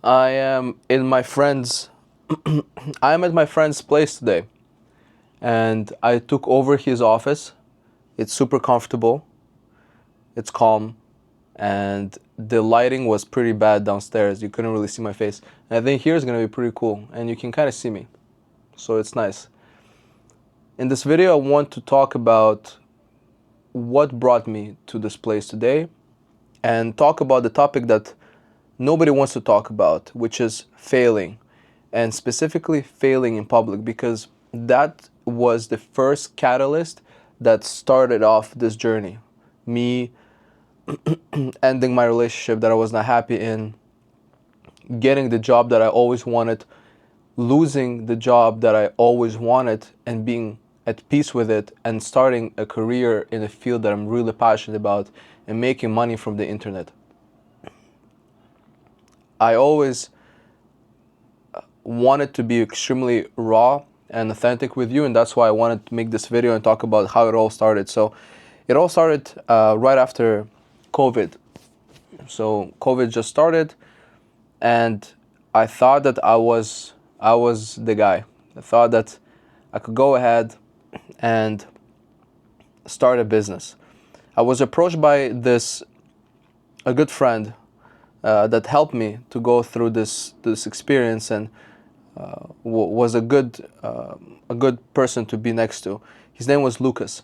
I am in my friend's I am at my friend's place today, and I took over his office. It's super comfortable, it's calm, and the lighting was pretty bad downstairs. You couldn't really see my face. And I think here is going to be pretty cool, and you can kind of see me, so it's nice. In this video, I want to talk about what brought me to this place today and talk about the topic that nobody wants to talk about, which is failing, and specifically failing in public, because that was the first catalyst that started off this journey. Me ending my relationship that I was not happy in, getting the job that I always wanted, losing the job that I always wanted, and being at peace with it, and starting a career in a field that I'm really passionate about and making money from the internet. I always wanted to be extremely raw and authentic with you, and that's why I wanted to make this video and talk about how it all started. So it all started right after COVID. So COVID just started, and I thought that I was the guy. I thought that I could go ahead and start a business. I was approached by a good friend that helped me to go through this experience, and was a good person to be next to. His name was Lucas.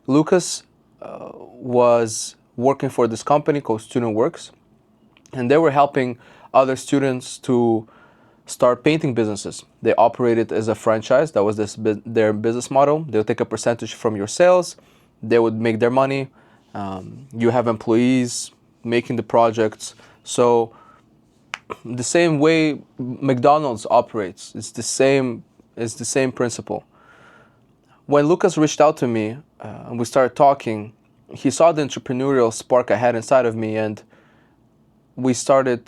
Lucas was working for this company called Student Works, and they were helping other students to start painting businesses. They operated as a franchise. That was their business model. They would take a percentage from your sales. They would make their money. You have employees making the projects. So the same way McDonald's operates, it's the same principle. When Lucas reached out to me and we started talking, he saw the entrepreneurial spark I had inside of me, and we started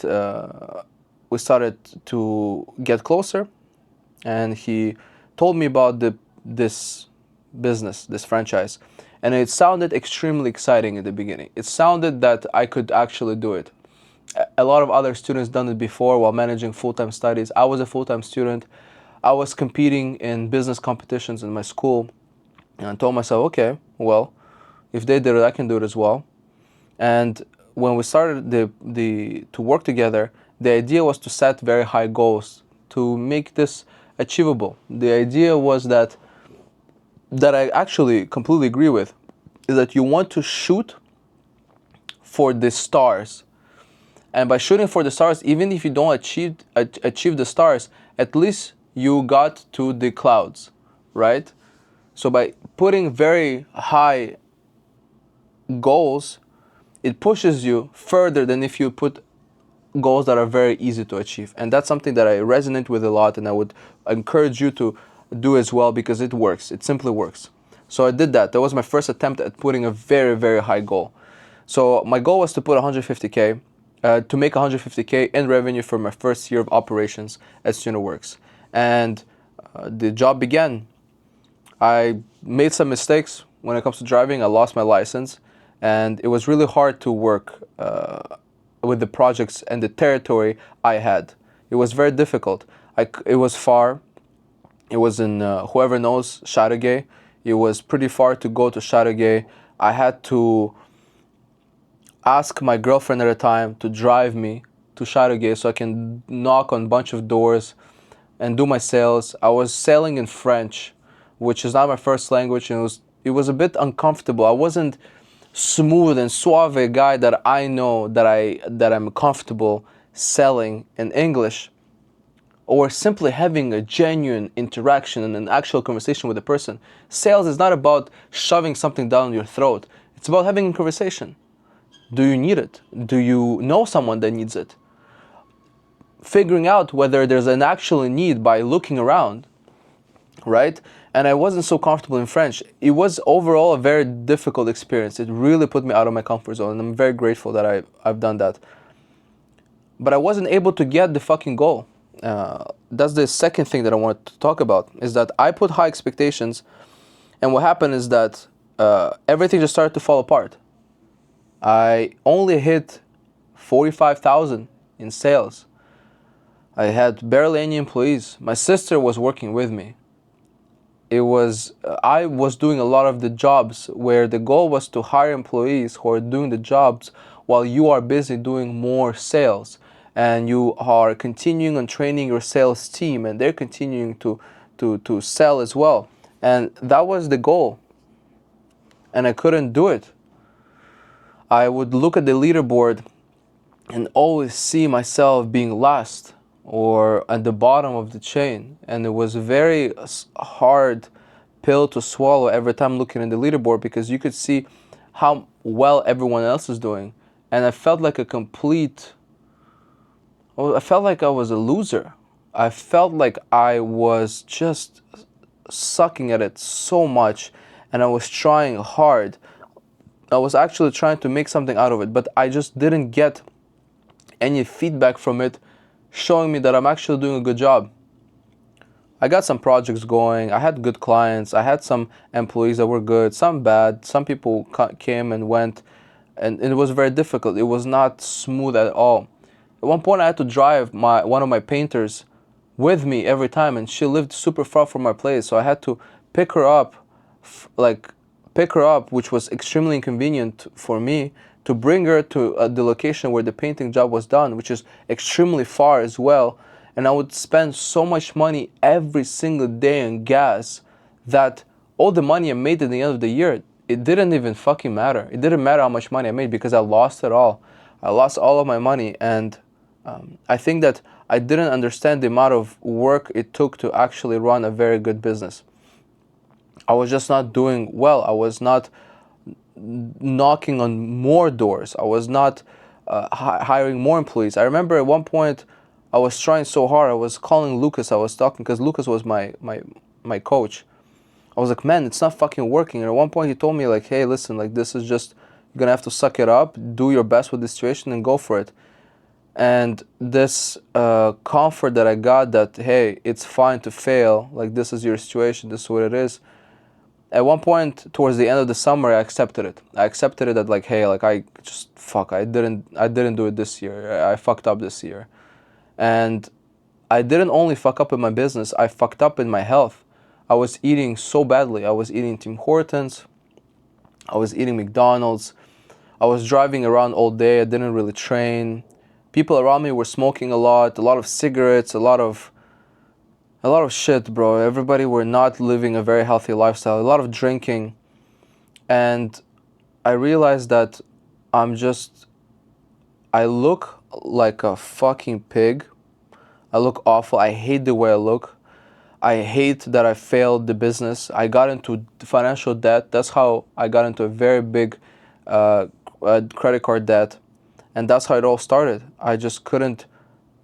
to get closer. And he told me about this business, this franchise, and it sounded extremely exciting in the beginning. It sounded that I could actually do it. A lot of other students done it before while managing full-time studies. I was a full-time student. I was competing in business competitions in my school, and I told myself, okay, well, if they did it, I can do it as well. And when we started to work together, the idea was to set very high goals to make this achievable. The idea was that I actually completely agree with, is that you want to shoot for the stars. And by shooting for the stars, even if you don't achieve the stars, at least you got to the clouds, right? So by putting very high goals, it pushes you further than if you put goals that are very easy to achieve. And that's something that I resonate with a lot, and I would encourage you to do as well, because it works. It simply works. So I did that. That was my first attempt at putting a very, very high goal. So my goal was to put 150K, to make 150K in revenue for my first year of operations at Student Works. And the job began. I made some mistakes when it comes to driving. I lost my license, and it was really hard to work with the projects and the territory I had. It was very difficult. It was far. It was in, whoever knows, Chateauguay. It was pretty far to go to Chateauguay. I had to ask my girlfriend at a time to drive me to Chateauguay so I can knock on a bunch of doors and do my sales. I was selling in French, which is not my first language, and it was a bit uncomfortable. I wasn't smooth and suave guy that I know that I'm comfortable selling in English, or simply having a genuine interaction and an actual conversation with a person. Sales is not about shoving something down your throat. It's about having a conversation. Do you need it? Do you know someone that needs it? Figuring out whether there's an actual need by looking around, right? And I wasn't so comfortable in French. It was overall a very difficult experience. It really put me out of my comfort zone, and I'm very grateful that I've done that. But I wasn't able to get the fucking goal. That's the second thing that I wanted to talk about, is that I put high expectations, and what happened is that everything just started to fall apart. I only hit 45,000 in sales. I had barely any employees. My sister was working with me. I was doing a lot of the jobs where the goal was to hire employees who are doing the jobs while you are busy doing more sales, and you are continuing on training your sales team, and they're continuing to sell as well. And that was the goal, and I couldn't do it. I would look at the leaderboard and always see myself being last or at the bottom of the chain, and it was a very hard pill to swallow every time looking at the leaderboard, because you could see how well everyone else is doing, and I felt like I felt like I was a loser. I felt like I was just sucking at it so much, and I was trying hard. I was actually trying to make something out of it, but I just didn't get any feedback from it showing me that I'm actually doing a good job. I got some projects going, I had good clients, I had some employees that were good, some bad, some people came and went, and it was very difficult. It was not smooth at all. At one point I had to drive one of my painters with me every time, and she lived super far from my place, so I had to pick her up, like pick her up, which was extremely inconvenient for me, to bring her to the location where the painting job was done, which is extremely far as well. And I would spend so much money every single day on gas that all the money I made at the end of the year, it didn't even fucking matter. It didn't matter how much money I made, because I lost it all. I lost all of my money, and I think that I didn't understand the amount of work it took to actually run a very good business. I was just not doing well. I was not knocking on more doors. I was not hiring more employees. I remember at one point I was trying so hard. I was calling Lucas. I was talking, because Lucas was my coach. I was like, man, it's not fucking working. And at one point he told me, like, hey, listen, like, this is just, you're gonna have to suck it up, do your best with the situation, and go for it. And this comfort that I got, that hey, it's fine to fail, like, this is your situation, this is what it is. At one point towards the end of the summer, I accepted it. I accepted it that, like, hey, like, I didn't do it this year. I fucked up this year. And I didn't only fuck up in my business, I fucked up in my health. I was eating so badly. I was eating Tim Hortons, I was eating McDonald's, I was driving around all day, I didn't really train. People around me were smoking a lot of cigarettes, a lot of shit, bro. Everybody were not living a very healthy lifestyle, a lot of drinking. And I realized that I look like a fucking pig. I look awful. I hate the way I look. I hate that I failed the business. I got into financial debt. That's how I got into a very big credit card debt. And that's how it all started. I just couldn't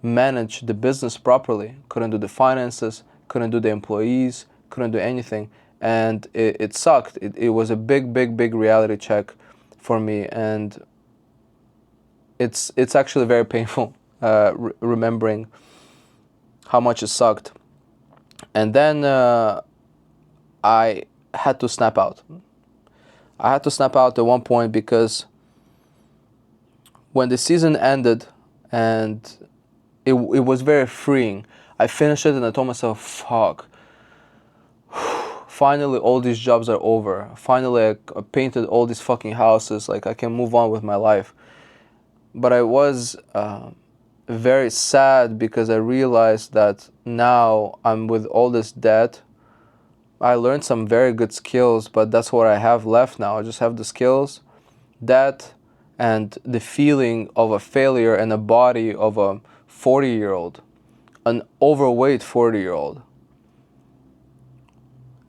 manage the business properly. Couldn't do the finances, couldn't do the employees, couldn't do anything. And it sucked. It was a big reality check for me. And it's actually very painful remembering how much it sucked. And then I had to snap out. I had to snap out at one point, because when the season ended, and it was very freeing. I finished it and I told myself, fuck, finally all these jobs are over. Finally I painted all these fucking houses, like, I can move on with my life. But I was very sad, because I realized that now I'm with all this debt. I learned some very good skills, but that's what I have left now. I just have the skills, debt, and the feeling of a failure in the body of a 40-year-old, an overweight 40-year-old.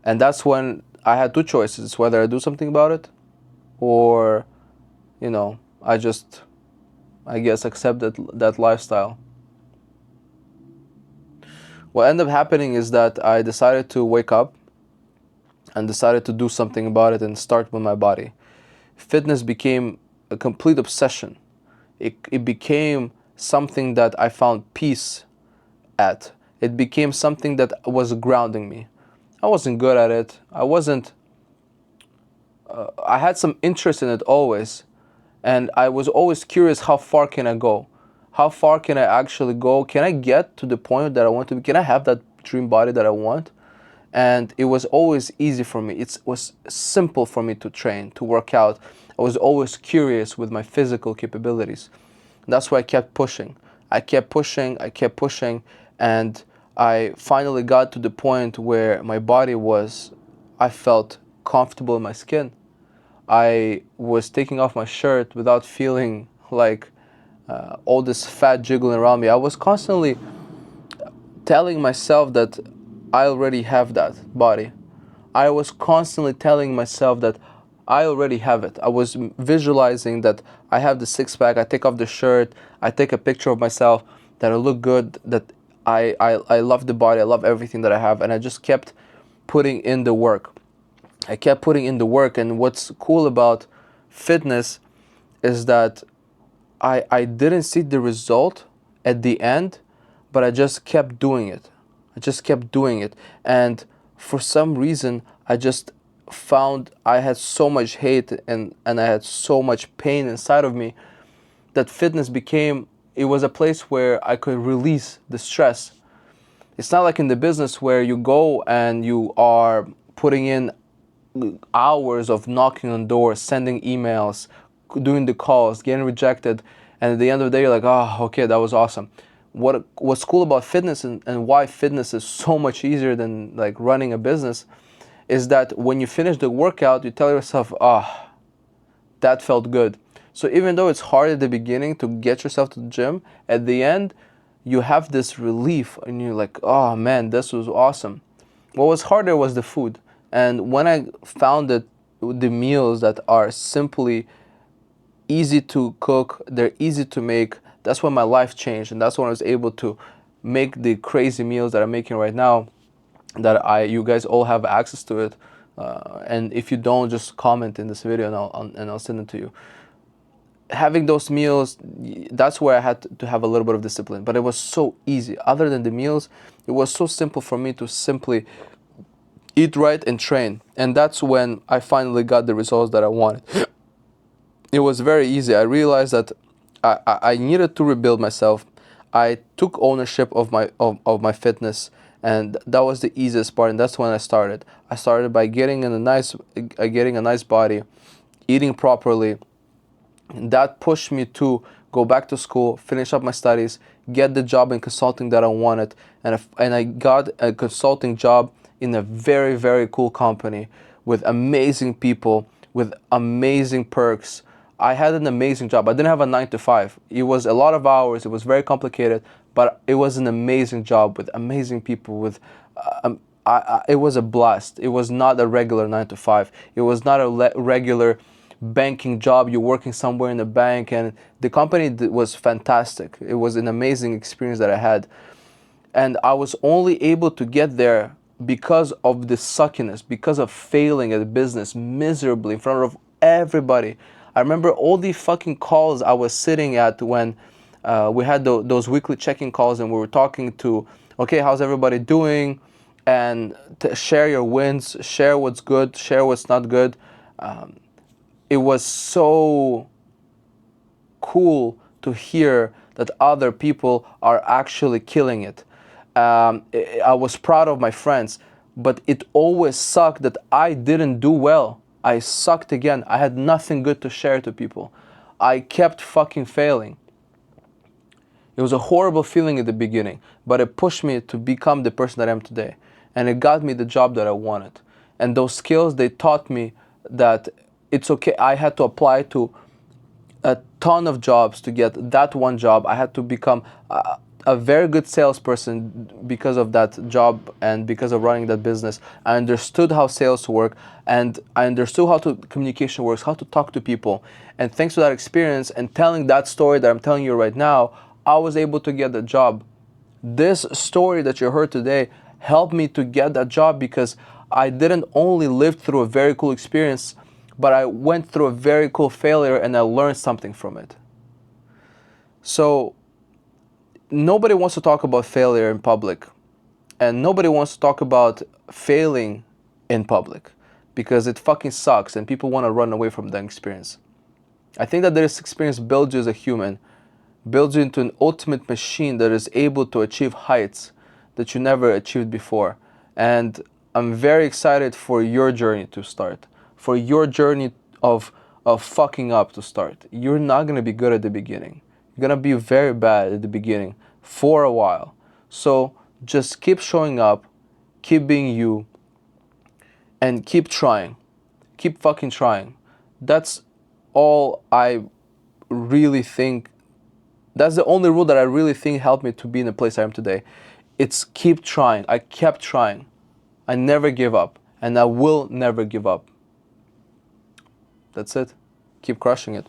And that's when I had two choices, whether I do something about it, or, I guess accept that lifestyle. What ended up happening is that I decided to wake up and decided to do something about it and start with my body. Fitness became a complete obsession. It became something that I found peace at. It became something that was grounding me. I wasn't good at it. I had some interest in it always. And I was always curious, how far can I go? How far can I actually go? Can I get to the point that I want to be? Can I have that dream body that I want? And it was always easy for me. It was simple for me to train, to work out. I was always curious with my physical capabilities. And that's why I kept pushing. I kept pushing, I kept pushing, and I finally got to the point where my body was, I felt comfortable in my skin. I was taking off my shirt without feeling like all this fat jiggling around me. I was constantly telling myself that I already have that body. I was constantly telling myself that I already have it. I was visualizing that I have the six pack. I take off the shirt. I take a picture of myself, that I look good, that I love the body. I love everything that I have. And I just kept putting in the work. I kept putting in the work. And what's cool about fitness is that I didn't see the result at the end, but I just kept doing it. I just kept doing it. And for some reason, I just found I had so much hate and I had so much pain inside of me that fitness became, it was a place where I could release the stress. It's not like in the business where you go and you are putting in hours of knocking on doors, sending emails, doing the calls, getting rejected, and at the end of the day, you're like, oh, okay, that was awesome. What's cool about fitness and why fitness is so much easier than like running a business is that when you finish the workout, you tell yourself, ah, oh, that felt good. So even though it's hard at the beginning to get yourself to the gym, at the end, you have this relief and you're like, oh man, this was awesome. What was harder was the food. And when I found that the meals that are simply easy to cook, they're easy to make, that's when my life changed. And that's when I was able to make the crazy meals that I'm making right now, that you guys all have access to it. And if you don't, just comment in this video and I'll send it to you. Having those meals, that's where I had to have a little bit of discipline, but it was so easy. Other than the meals, it was so simple for me to simply eat right and train. And that's when I finally got the results that I wanted. It was very easy. I realized that I needed to rebuild myself. I took ownership of my fitness, and that was the easiest part. And that's when I started. I started by getting a nice body, eating properly. And that pushed me to go back to school, finish up my studies, get the job in consulting that I wanted. And I got a consulting job in a very, very cool company with amazing people, with amazing perks. I had an amazing job. I didn't have a 9 to 5. It was a lot of hours. It was very complicated, but it was an amazing job with amazing people. It was a blast. It was not a regular 9 to 5. It was not a regular banking job. You're working somewhere in a bank, and the company was fantastic. It was an amazing experience that I had. And I was only able to get there because of the suckiness, because of failing at business miserably in front of everybody. I remember all the fucking calls I was sitting at when we had those weekly check-in calls, and we were talking to, okay, how's everybody doing? And share your wins, share what's good, share what's not good. It was so cool to hear that other people are actually killing it. I was proud of my friends, but it always sucked that I didn't do well. I sucked again. I had nothing good to share to people. I kept fucking failing. It was a horrible feeling at the beginning, but it pushed me to become the person that I am today. And it got me the job that I wanted. And those skills, they taught me that it's okay. I had to apply to a ton of jobs to get that one job. I had to become a very good salesperson because of that job and because of running that business. I understood how sales work, and I understood how communication works, how to talk to people. And thanks to that experience and telling that story that I'm telling you right now, I was able to get the job. This story that you heard today helped me to get that job because I didn't only live through a very cool experience, but I went through a very cool failure and I learned something from it. So nobody wants to talk about failure in public, and nobody wants to talk about failing in public because it fucking sucks and people want to run away from that experience. I think that this experience builds you as a human, builds you into an ultimate machine that is able to achieve heights that you never achieved before. And I'm very excited for your journey to start, for your journey of fucking up to start. You're not going to be good at the beginning. You're going to be very bad at the beginning for a while. So just keep showing up, keep being you, and keep trying. Keep fucking trying. That's all I really think. That's the only rule that I really think helped me to be in the place I am today. It's keep trying. I kept trying. I never give up. And I will never give up. That's it. Keep crushing it.